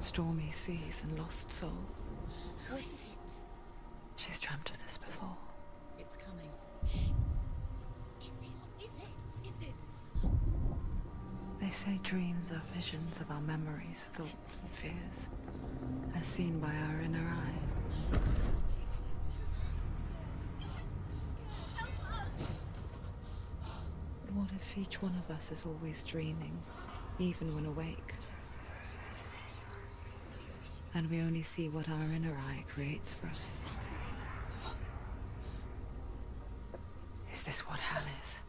stormy seas and lost souls. Who is it? She's dreamt of this before. It's coming. Is it? They say dreams are visions of our memories, thoughts and fears, as seen by our inner eye. But what if each one of us is always dreaming, even when awake? And we only see what our inner eye creates for us. Is this what hell is?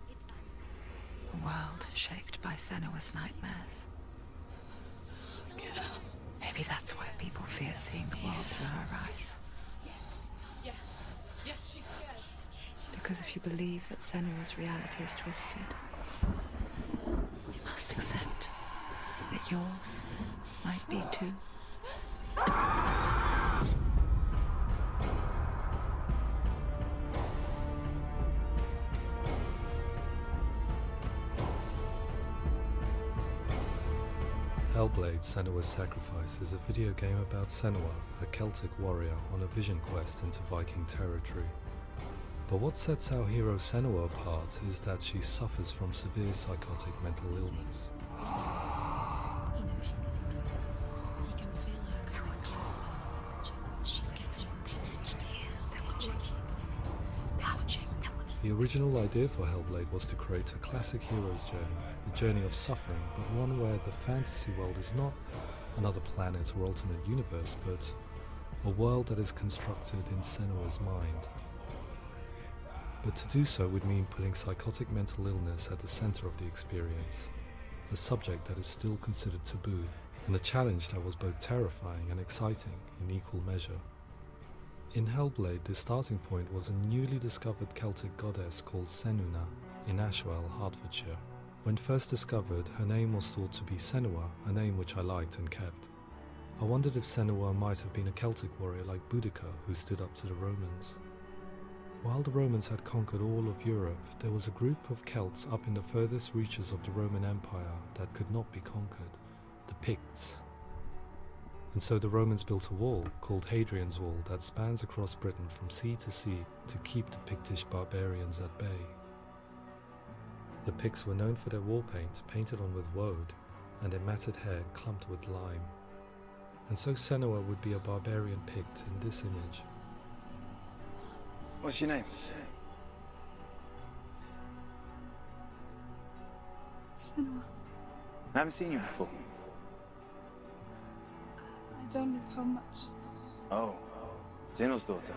A world shaped by Senua's nightmares. Maybe that's why people fear seeing the world through her eyes. Yes, she's scared. Because if you believe that Senua's reality is twisted, you must accept that yours might be too. Hellblade: Senua's Sacrifice is a video game about Senua, a Celtic warrior on a vision quest into Viking territory. But what sets our hero Senua apart is that she suffers from severe psychotic mental illness. He knows she's getting closer. He can feel her coming closer. She's getting The original idea for Hellblade was to create a classic hero's journey, a journey of suffering, but one where the fantasy world is not another planet or alternate universe, but a world that is constructed in Senua's mind. But to do so would mean putting psychotic mental illness at the center of the experience, a subject that is still considered taboo, and a challenge that was both terrifying and exciting in equal measure. In Hellblade, the starting point was a newly discovered Celtic goddess called Senua in Ashwell, Hertfordshire. When first discovered, her name was thought to be Senua, a name which I liked and kept. I wondered if Senua might have been a Celtic warrior like Boudica who stood up to the Romans. While the Romans had conquered all of Europe, there was a group of Celts up in the furthest reaches of the Roman Empire that could not be conquered, the Picts. And so the Romans built a wall, called Hadrian's Wall, that spans across Britain from sea to sea to keep the Pictish barbarians at bay. The Picts were known for their war paint, painted on with woad, and their matted hair clumped with lime. And so Senua would be a barbarian Pict in this image. What's your name? Senua. I haven't seen you before. I don't live home much. Oh, Zeno's daughter.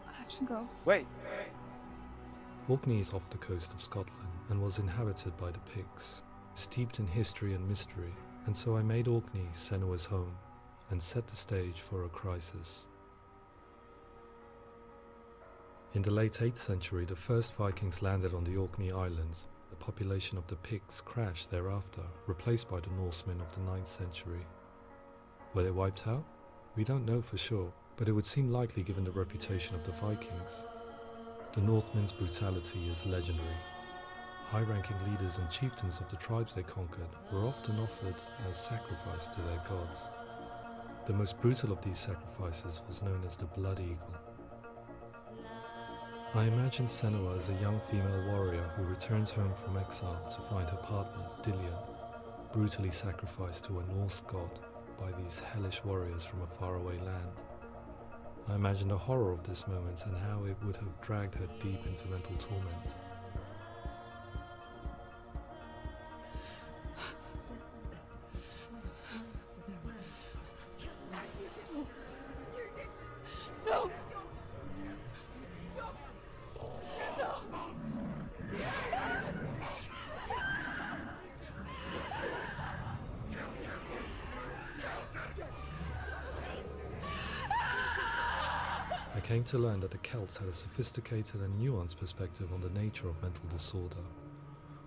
I have to go. Wait. Orkney is off the coast of Scotland and was inhabited by the Picts, steeped in history and mystery, and so I made Orkney Senua's home and set the stage for a crisis. In the late 8th century, the first Vikings landed on the Orkney Islands. The population of the Picts crashed thereafter, replaced by the Norsemen of the 9th century. Were they wiped out? We don't know for sure, but it would seem likely given the reputation of the Vikings. The Northmen's brutality is legendary. High-ranking leaders and chieftains of the tribes they conquered were often offered as sacrifice to their gods. The most brutal of these sacrifices was known as the Blood Eagle. I imagine Senua as a young female warrior who returns home from exile to find her partner, Dillion, brutally sacrificed to a Norse god by these hellish warriors from a faraway land. I imagine the horror of this moment and how it would have dragged her deep into mental torment. No! I came to learn that the Celts had a sophisticated and nuanced perspective on the nature of mental disorder.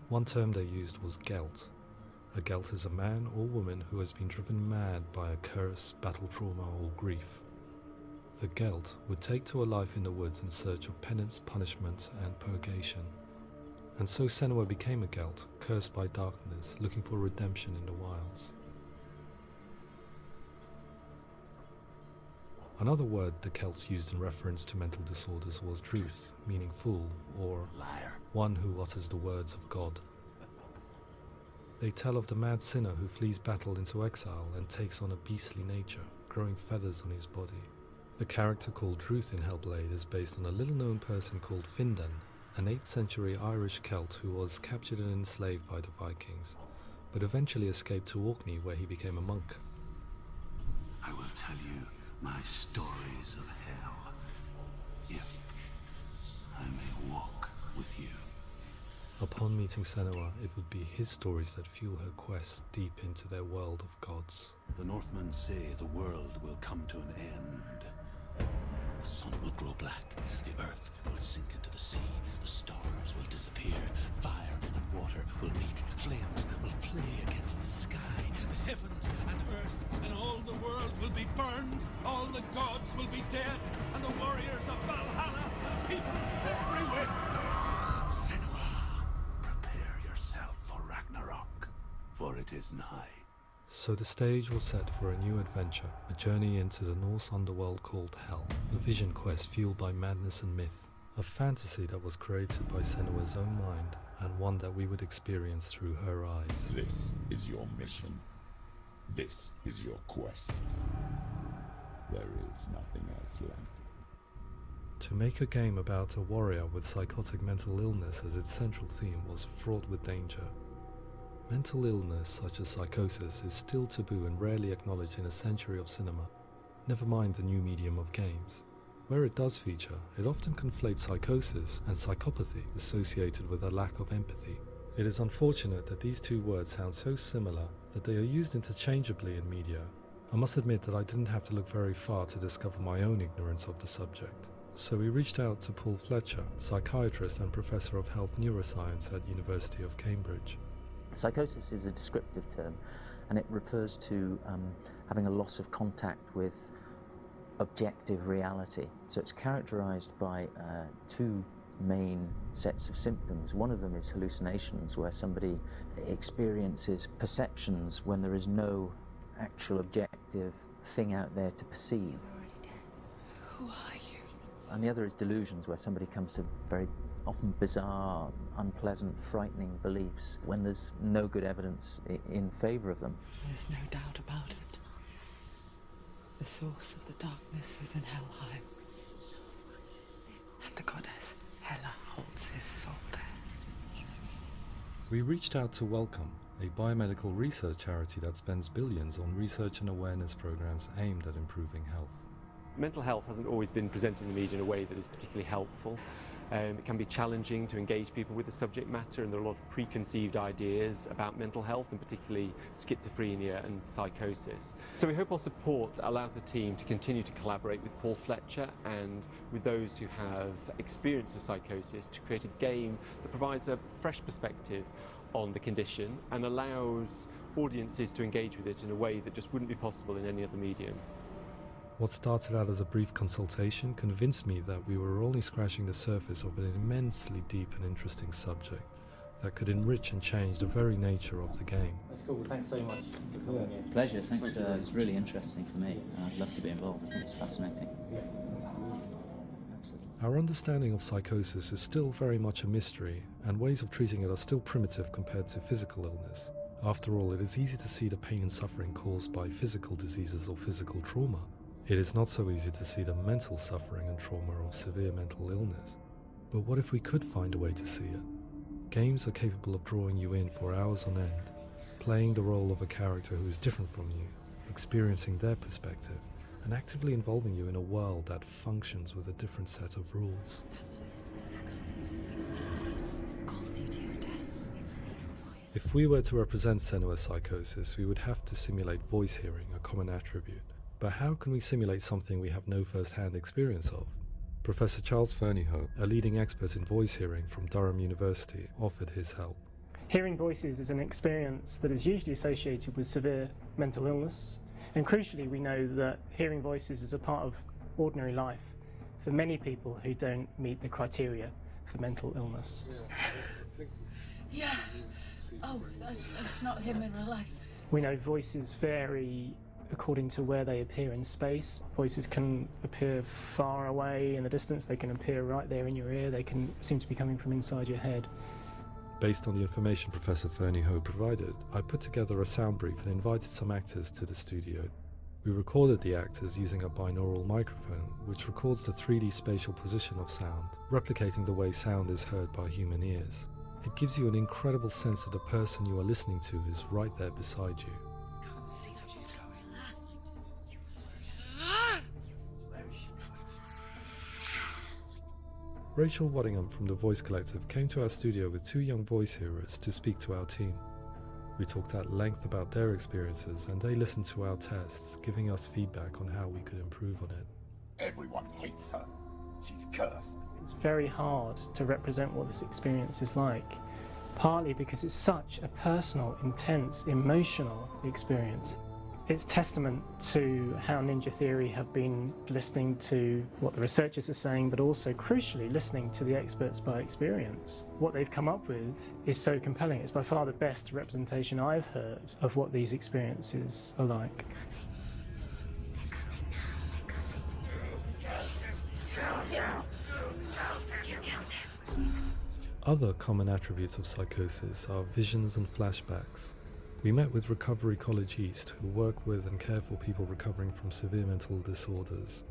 One term they used was Gelt. A Gelt is a man or woman who has been driven mad by a curse, battle trauma, or grief. The Gelt would take to a life in the woods in search of penance, punishment, and purgation. And so Senua became a Gelt, cursed by darkness, looking for redemption in the wilds. Another word the Celts used in reference to mental disorders was druth, meaning fool, or Liar. one who utters the words of God. They tell of the mad sinner who flees battle into exile and takes on a beastly nature, growing feathers on his body. The character called Druth in Hellblade is based on a little-known person called Findan, an 8th century Irish Celt who was captured and enslaved by the Vikings, but eventually escaped to Orkney where he became a monk. I will tell you my stories of hell, if I may walk with you. Upon meeting Senua, it would be his stories that fuel her quest deep into their world of gods. The Northmen say the world will come to an end. The sun will grow black, the earth will sink into the sea, the stars will disappear, fire and water will meet, flames will play against the sky, the heavens and earth and all the world will be burned, all the gods will be dead, and the warriors of Valhalla and people everywhere. Senua, prepare yourself for Ragnarok, for it is nigh. So the stage was set for a new adventure, a journey into the Norse underworld called Hell, a vision quest fueled by madness and myth, a fantasy that was created by Senua's own mind, and one that we would experience through her eyes. This is your mission. This is your quest. There is nothing else left. To make a game about a warrior with psychotic mental illness as its central theme was fraught with danger. Mental illness such as psychosis is still taboo and rarely acknowledged in a century of cinema, never mind the new medium of games. Where it does feature, it often conflates psychosis and psychopathy associated with a lack of empathy. It is unfortunate that these two words sound so similar that they are used interchangeably in media. I must admit that I didn't have to look very far to discover my own ignorance of the subject. So we reached out to Paul Fletcher, psychiatrist and professor of health neuroscience at University of Cambridge. Psychosis is a descriptive term, and it refers to having a loss of contact with objective reality. So it's characterized by two main sets of symptoms. One of them is hallucinations, where somebody experiences perceptions when there is no actual objective thing out there to perceive. You're already dead. Who are you? And the other is delusions, where somebody comes to very often bizarre, unpleasant, frightening beliefs when there's no good evidence in favor of them. There's no doubt about it. The source of the darkness is in Helheim. And the goddess Hela holds his soul there. We reached out to Welcome, a biomedical research charity that spends billions on research and awareness programs aimed at improving health. Mental health hasn't always been presented in the media in a way that is particularly helpful. It can be challenging to engage people with the subject matter, and there are a lot of preconceived ideas about mental health, and particularly schizophrenia and psychosis. So we hope our support allows the team to continue to collaborate with Paul Fletcher and with those who have experience of psychosis to create a game that provides a fresh perspective on the condition and allows audiences to engage with it in a way that just wouldn't be possible in any other medium. What started out as a brief consultation convinced me that we were only scratching the surface of an immensely deep and interesting subject that could enrich and change the very nature of the game. That's cool. Thanks so much for coming here. Pleasure. Thanks. It's really interesting for me. I'd love to be involved. I think it's fascinating. Absolutely. Our understanding of psychosis is still very much a mystery, and ways of treating it are still primitive compared to physical illness. After all, it is easy to see the pain and suffering caused by physical diseases or physical trauma. It is not so easy to see the mental suffering and trauma of severe mental illness. But what if we could find a way to see it? Games are capable of drawing you in for hours on end, playing the role of a character who is different from you, experiencing their perspective, and actively involving you in a world that functions with a different set of rules. Calls you to your death. It's an evil voice. If we were to represent Senua's psychosis, we would have to simulate voice hearing, a common attribute. But how can we simulate something we have no first-hand experience of? Professor Charles Fernyhough, a leading expert in voice hearing from Durham University, offered his help. Hearing voices is an experience that is usually associated with severe mental illness, and crucially we know that hearing voices is a part of ordinary life for many people who don't meet the criteria for mental illness. Yeah. Oh, that's not him in real life. We know voices vary according to where they appear in space. Voices can appear far away in the distance, they can appear right there in your ear, they can seem to be coming from inside your head. Based on the information Professor Fernie Ho provided, I put together a sound brief and invited some actors to the studio. We recorded the actors using a binaural microphone, which records the 3D spatial position of sound, replicating the way sound is heard by human ears. It gives you an incredible sense that the person you are listening to is right there beside you. Can't see how she's going. Rachel Waddingham from the Voice Collective came to our studio with 2 young voice hearers to speak to our team. We talked at length about their experiences and they listened to our tests, giving us feedback on how we could improve on it. Everyone hates her. She's cursed. It's very hard to represent what this experience is like, partly because it's such a personal, intense, emotional experience. It's testament to how Ninja Theory have been listening to what the researchers are saying, but also, crucially, listening to the experts by experience. What they've come up with is so compelling. It's by far the best representation I've heard of what these experiences are like. Other common attributes of psychosis are visions and flashbacks. We met with Recovery College East, who work with and care for people recovering from severe mental disorders.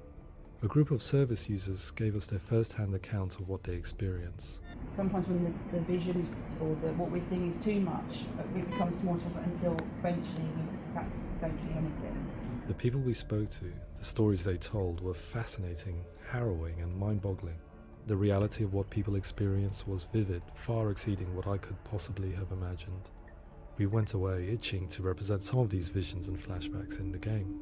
A group of service users gave us their first-hand account of what they experience. Sometimes when the vision or what we're seeing is too much, it becomes more difficult until eventually we perhaps don't see anything. The people we spoke to, the stories they told, were fascinating, harrowing and mind-boggling. The reality of what people experienced was vivid, far exceeding what I could possibly have imagined. We went away itching to represent some of these visions and flashbacks in the game.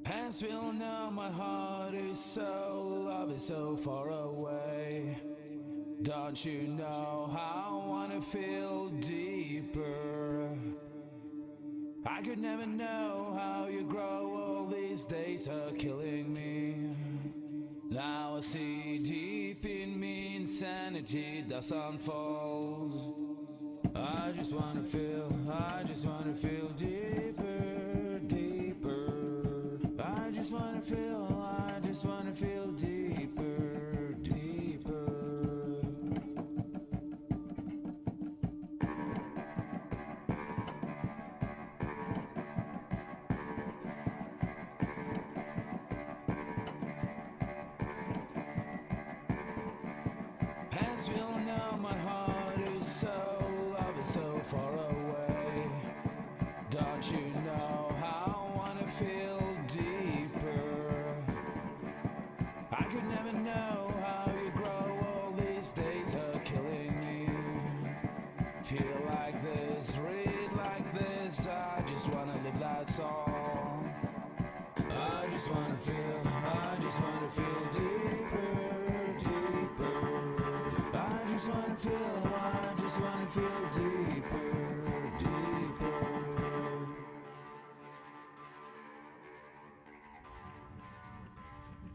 As we all know, my heart is so, love is so far away. Don't you know how I wanna feel deeper? I could never know how you grow, all these days are killing me. Now I see deep in me insanity does unfold. I just wanna feel deeper, deeper. I just wanna feel deeper, deeper. As we all know, my heart is so, love is so far away. Don't you know how I wanna feel deeper? I could never know how you grow, all these days are killing me. Feel like this, read like this, I just wanna live, that's all. I just wanna feel deeper, deeper. I just wanna feel deeper, deeper.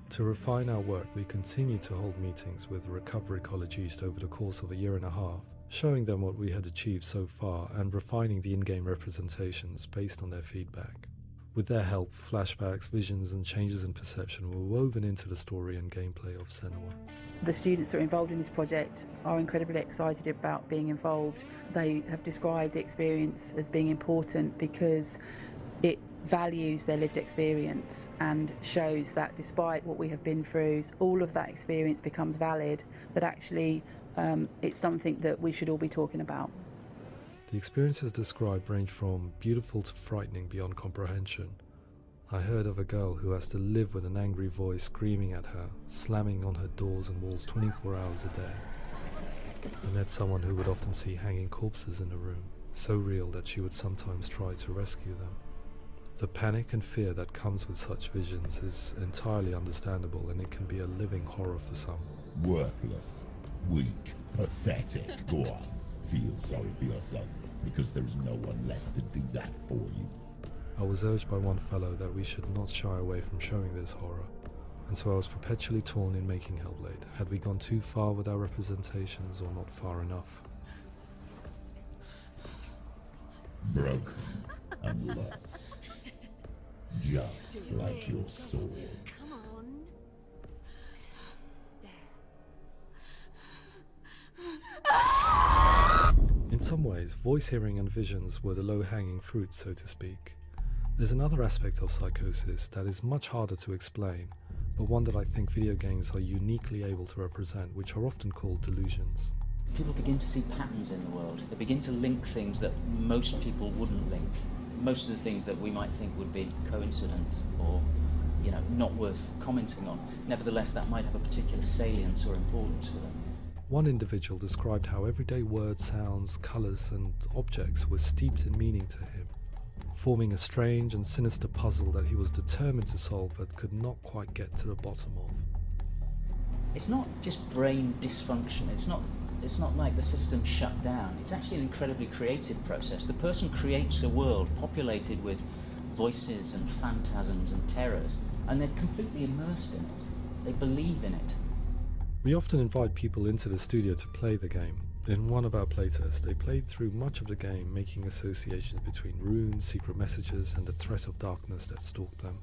To refine our work, we continue to hold meetings with Recovery College East over the course of a year and a half, showing them what we had achieved so far and refining the in-game representations based on their feedback. With their help, flashbacks, visions and changes in perception were woven into the story and gameplay of Senua. The students that are involved in this project are incredibly excited about being involved. They have described the experience as being important because it values their lived experience and shows that despite what we have been through, all of that experience becomes valid, that actually it's something that we should all be talking about. The experiences described range from beautiful to frightening beyond comprehension. I heard of a girl who has to live with an angry voice screaming at her, slamming on her doors and walls 24 hours a day. I met someone who would often see hanging corpses in a room, so real that she would sometimes try to rescue them. The panic and fear that comes with such visions is entirely understandable, and it can be a living horror for some. Worthless, weak, pathetic. Go on, feel sorry for yourself, because there is no one left to do that for you. I was urged by one fellow that we should not shy away from showing this horror, and so I was perpetually torn in making Hellblade. Had we gone too far with our representations or not far enough? broken and lost. Just like your soul. Come on. In some ways, voice hearing and visions were the low-hanging fruit, so to speak. There's another aspect of psychosis that is much harder to explain, but one that I think video games are uniquely able to represent, which are often called delusions. People begin to see patterns in the world. They begin to link things that most people wouldn't link. Most of the things that we might think would be coincidence or, not worth commenting on. Nevertheless, that might have a particular salience or importance for them. One individual described how everyday words, sounds, colours and objects were steeped in meaning to him, forming a strange and sinister puzzle that he was determined to solve but could not quite get to the bottom of. It's not just brain dysfunction. It's not like the system shut down. It's actually an incredibly creative process. The person creates a world populated with voices and phantasms and terrors, and they're completely immersed in it. They believe in it. We often invite people into the studio to play the game. In one of our playtests, they played through much of the game, making associations between runes, secret messages, and the threat of darkness that stalked them.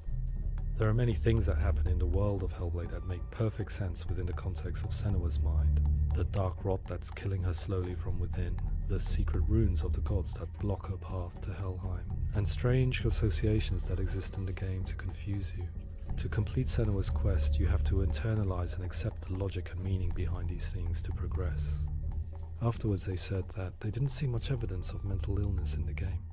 There are many things that happen in the world of Hellblade that make perfect sense within the context of Senua's mind. The dark rot that's killing her slowly from within, the secret runes of the gods that block her path to Helheim, and strange associations that exist in the game to confuse you. To complete Senua's quest, you have to internalize and accept the logic and meaning behind these things to progress. Afterwards they said that they didn't see much evidence of mental illness in the game.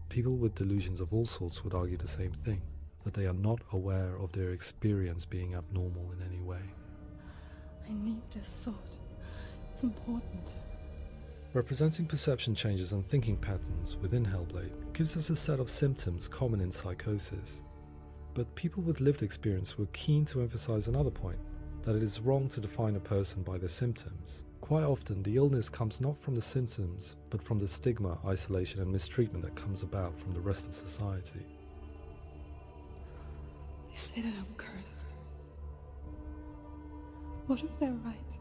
People with delusions of all sorts would argue the same thing, that they are not aware of their experience being abnormal in any way. I need this sword. It's important. Representing perception changes and thinking patterns within Hellblade gives us a set of symptoms common in psychosis. But people with lived experience were keen to emphasize another point, that it is wrong to define a person by their symptoms. Quite often, the illness comes not from the symptoms, but from the stigma, isolation and mistreatment that comes about from the rest of society. They say that I'm cursed. What if they're right?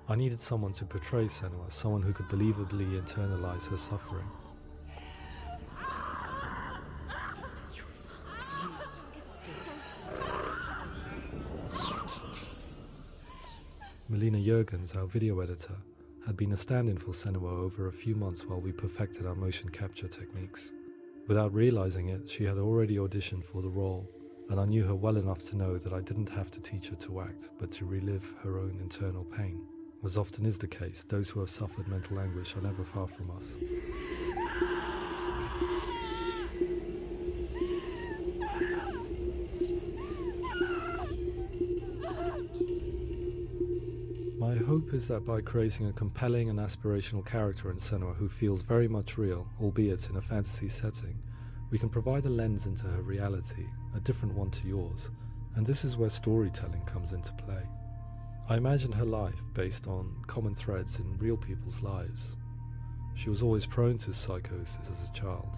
I needed someone to portray Senua, someone who could believably internalize her suffering. Melina Jurgens, our video editor, had been a stand-in for Senua over a few months while we perfected our motion capture techniques. Without realizing it, she had already auditioned for the role, and I knew her well enough to know that I didn't have to teach her to act, but to relive her own internal pain. As often is the case, those who have suffered mental anguish are never far from us. My hope is that by creating a compelling and aspirational character in Senua who feels very much real, albeit in a fantasy setting, we can provide a lens into her reality, a different one to yours, and this is where storytelling comes into play. I imagined her life based on common threads in real people's lives. She was always prone to psychosis as a child.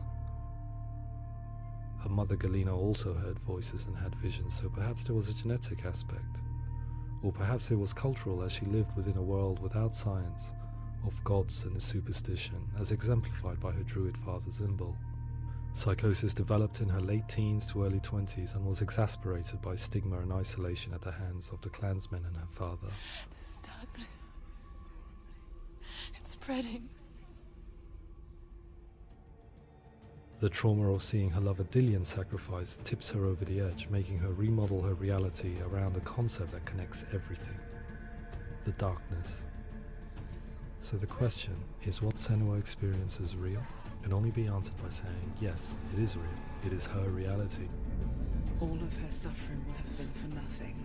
Her mother Galina also heard voices and had visions, so perhaps there was a genetic aspect. Or perhaps it was cultural, as she lived within a world without science, of gods and a superstition, as exemplified by her druid father Zimbal. Psychosis developed in her late teens to early 20s and was exacerbated by stigma and isolation at the hands of the clansmen and her father. This darkness. It's spreading. The trauma of seeing her lover Dillian sacrificed tips her over the edge, making her remodel her reality around a concept that connects everything: the darkness. So the question, is what Senua experiences real? Can only be answered by saying, yes, it is real. It is her reality. All of her suffering will have been for nothing.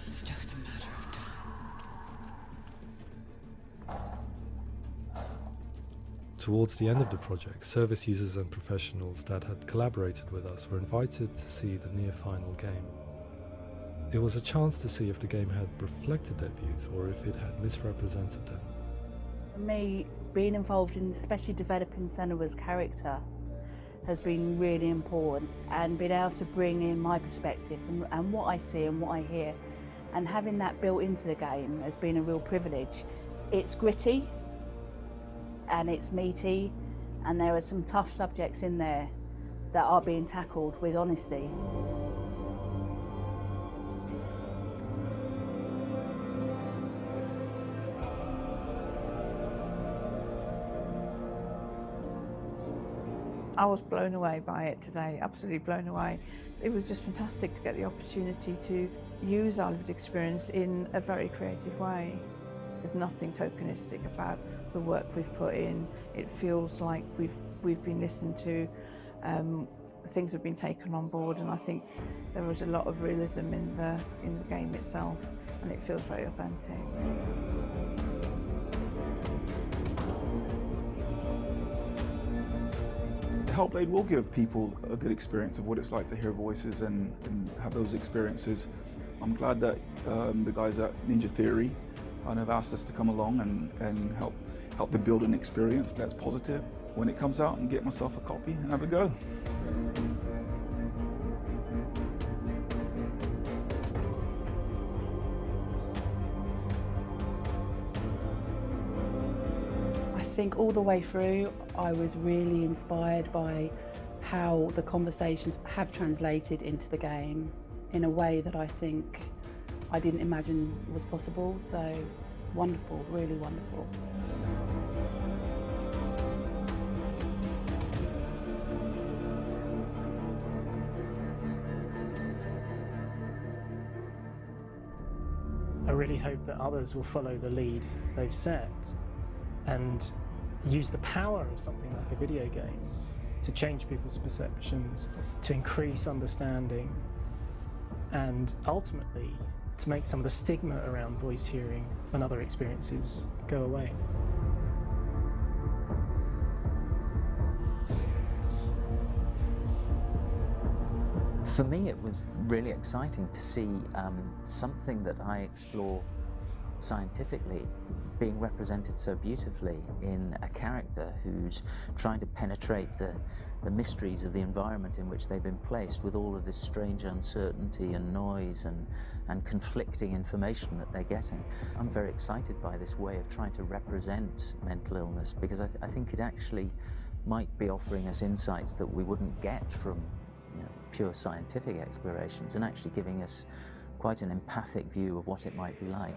It's just a matter of time. Towards the end of the project, service users and professionals that had collaborated with us were invited to see the near-final game. It was a chance to see if the game had reflected their views or if it had misrepresented them. For me, being involved in especially developing Senua's character has been really important, and being able to bring in my perspective and what I see and what I hear and having that built into the game has been a real privilege. It's gritty and it's meaty, and there are some tough subjects in there that are being tackled with honesty. I was blown away by it today, absolutely blown away. It was just fantastic to get the opportunity to use our lived experience in a very creative way. There's nothing tokenistic about the work we've put in. It feels like we've been listened to, things have been taken on board, and I think there was a lot of realism in the game itself, and it feels very authentic. Hellblade will give people a good experience of what it's like to hear voices and have those experiences. I'm glad that the guys at Ninja Theory kind of asked us to come along and help them build an experience that's positive when it comes out, and get myself a copy and have a go. I think all the way through I was really inspired by how the conversations have translated into the game in a way that I think I didn't imagine was possible. So wonderful, really wonderful. I really hope that others will follow the lead they've set and use the power of something like a video game to change people's perceptions, to increase understanding, and ultimately to make some of the stigma around voice hearing and other experiences go away. For me, it was really exciting to see something that I explore scientifically being represented so beautifully in a character who's trying to penetrate the mysteries of the environment in which they've been placed, with all of this strange uncertainty and noise and conflicting information that they're getting. I'm very excited by this way of trying to represent mental illness, because I think it actually might be offering us insights that we wouldn't get from pure scientific explorations, and actually giving us quite an empathic view of what it might be like.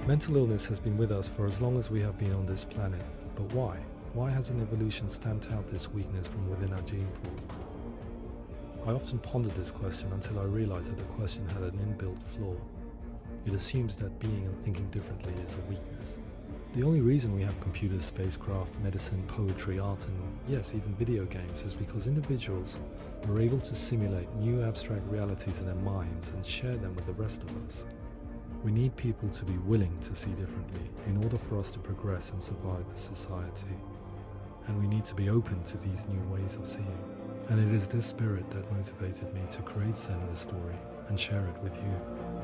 Mental illness has been with us for as long as we have been on this planet, but why? Why hasn't evolution stamped out this weakness from within our gene pool? I often pondered this question until I realized that the question had an inbuilt flaw. It assumes that being and thinking differently is a weakness. The only reason we have computers, spacecraft, medicine, poetry, art, and yes, even video games is because individuals were able to simulate new abstract realities in their minds and share them with the rest of us. We need people to be willing to see differently in order for us to progress and survive as society. And we need to be open to these new ways of seeing. And it is this spirit that motivated me to create Senua's story and share it with you.